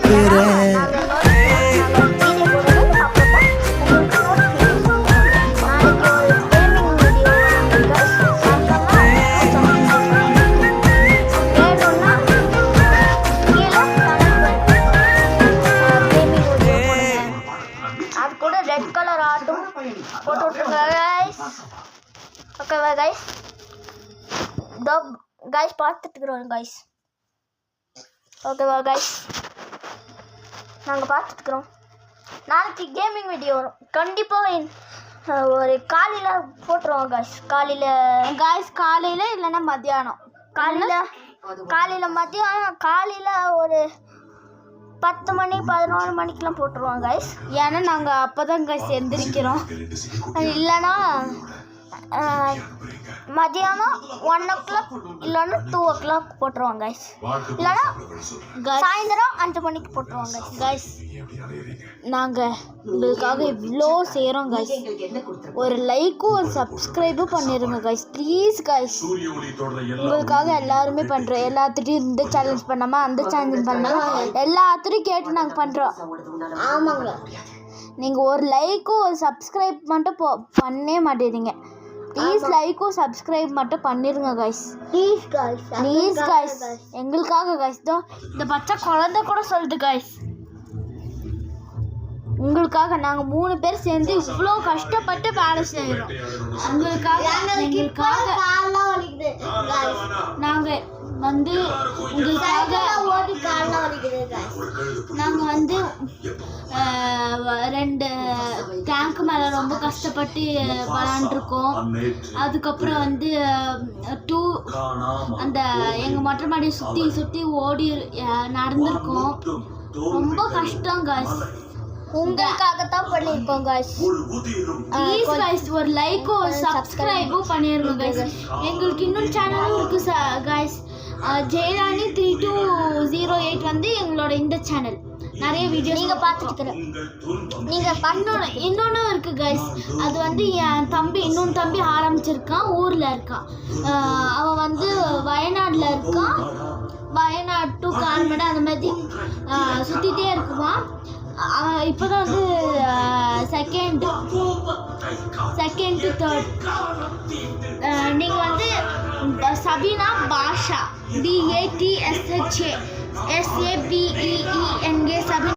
கேட்கிறேன். அது கூட ரெட் கலர் ஆட்டும் போட்டு விட்டுருங்க கைஸ். ஓகேவா கைஸ்? கைஸ் பார்த்துட்டுக்கிறோம் கைஸ். ஓகேவா கைஸ்? நாங்கள் பார்த்துட்டுக்கிறோம். நாளைக்கு கேமிங் வீடியோ வரும் கண்டிப்பாக. ஒரு காலையில் போட்டுருவோம் கைஸ். காலையில் இல்லைன்னா மத்தியானம். காலையில் மத்தியானம் காலையில் ஒரு 10 மணி 11 மணிக்கெலாம் போட்டுருவோம் கைஸ். ஏன்னா நாங்கள் அப்போ தான் கைஸ் எந்திரிக்கிறோம். இல்லைன்னா மதியானம் 1 o'clock இல்லைன்னா 2 o'clock போட்டுருவோம் கைஸ். இல்லைன்னா சாயந்தரம் 5 மணிக்கு போட்டுருவோம் கைஸ். நாங்கள் உங்களுக்காக இவ்வளோ செய்கிறோம் கைஸ். ஒரு லைக்கும் ஒரு சப்ஸ்கிரைபும் பண்ணிடுங்க கைஸ் ப்ளீஸ் கைஸ். உங்களுக்காக எல்லாருமே பண்ணுறோம். எல்லாத்துட்டையும் இந்த சேலஞ்ச் பண்ணாமல் அந்த சேலஞ்ச் பண்ணாமல் எல்லாத்துட்டையும் கேட்டு நாங்கள் பண்ணுறோம். ஆமாங்க. நீங்கள் ஒரு லைக்கும் ஒரு சப்ஸ்கிரைப் மட்டும் பண்ணவே மாட்டேறீங்க. ப்ளீஸ் லைக்கும் சப்ஸ்கிரைப் மட்டும் பண்ணிடுங்க கைஸ். ப்ளீஸ் கைஸ் எங்களுக்காக கைஸ். இந்த பச்சை குழந்தை கூட சொல்லிட்டு கைஸ், உங்களுக்காக நாங்கள் 3 பேர் சேர்ந்து இவ்வளோ கஷ்டப்பட்டு வேலை செய்கிறோம். உங்களுக்காக நாங்கள் வந்து உங்களுக்காக நாங்கள் வந்து 2 டேங்க் மேலே ரொம்ப கஷ்டப்பட்டு விளாண்டுருக்கோம். அதுக்கப்புறம் வந்து 2 அந்த எங்கள் மொட்டை மாடியை சுற்றி ஓடி நடந்திருக்கோம். ரொம்ப கஷ்டம் கைஸ். உங்களுக்காகத்தான் பண்ணியிருக்கோம் கைஸ். ப்ளீஸ் கைஸ் ஒரு லைக்கும் ஒரு சப்ஸ்கிரைபும் பண்ணிடுங்க கைஸ். எங்களுக்கு இன்னொரு சேனலும் இருக்குது கைஸ். ஜெயராணி 3208 வந்து எங்களோட இந்த சேனல். நிறைய வீடியோ நீங்கள் பார்த்துட்டுக்கிறேன். நீங்கள் பண்ணணும். இன்னொன்று இருக்குது கைஸ். அது வந்து என் தம்பி இன்னொன்று தம்பி ஆரம்பிச்சிருக்கான். ஊரில் இருக்கான். அவன் வந்து வயநாட்டில் இருக்கான். வயநாடு டு கால்மேடு அந்த மாதிரி சுற்றிட்டே இருக்குவான். இப்போ தான் வந்து செகண்ட் டு தேர்ட். நீங்கள் வந்து சபீனா பாஷா BATSHA SABEEENA சபீனா